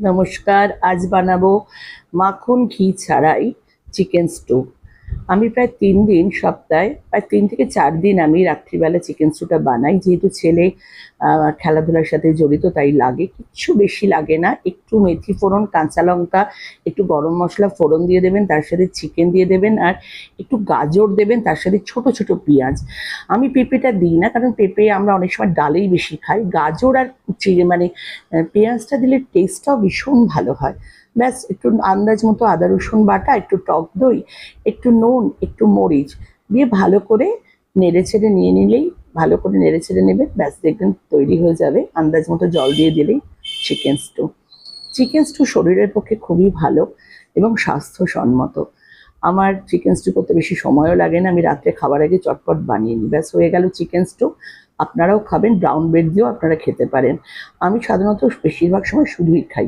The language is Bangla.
নমস্কার। আজ বানাবো মাখন ঘি ছাড়াই চিকেন স্টু। আমি প্রায় 3 দিন সপ্তাহে প্রায় 3 থেকে 4 দিন আমি রাত্রিবেলা চিকেন স্টুটা বানাই, যেহেতু ছেলে খেলাধুলার সাথে জড়িত তাই লাগে, কিচ্ছু বেশি লাগে না। একটু মেথি ফোড়ন, কাঁচা লঙ্কা, একটু গরম মশলা ফোড়ন দিয়ে দেবেন, তার সাথে চিকেন দিয়ে দেবেন আর একটু গাজর দেবেন, তার সাথে ছোট ছোট পেঁয়াজ। আমি পেঁপেটা দিই না, কারণ পেঁপে আমরা অনেক সময় ডালেই বেশি খাই। গাজর আর পেঁয়াজটা দিলে টেস্টটাও ভীষণ ভালো হয়। ব্যাস, একটু আন্দাজ মতো আদা রসুন বাটা, একটু টক দই, একটু নুন, একটু মরিচ দিয়ে ভালো করে নেড়ে ছেড়ে নিয়ে নিলেই, ভালো করে নেড়ে ছেড়ে নেবেন, ব্যাস দেখবেন তৈরি হয়ে যাবে। আন্দাজ মতো জল দিয়ে দিলেই চিকেন স্টু। চিকেন স্টু শরীরের পক্ষে খুবই ভালো এবং স্বাস্থ্যসম্মত। আমার চিকেন স্টু করতে বেশি সময়ও লাগে না, আমি রাত্রে খাবার আগে চটপট বানিয়ে নিই, ব্যাস হয়ে গেল চিকেন স্টু। আপনারাও খাবেন, ব্রাউন ব্রেড দিয়েও আপনারা খেতে পারেন। আমি সাধারণত বেশিরভাগ সময় শুধুই খাই।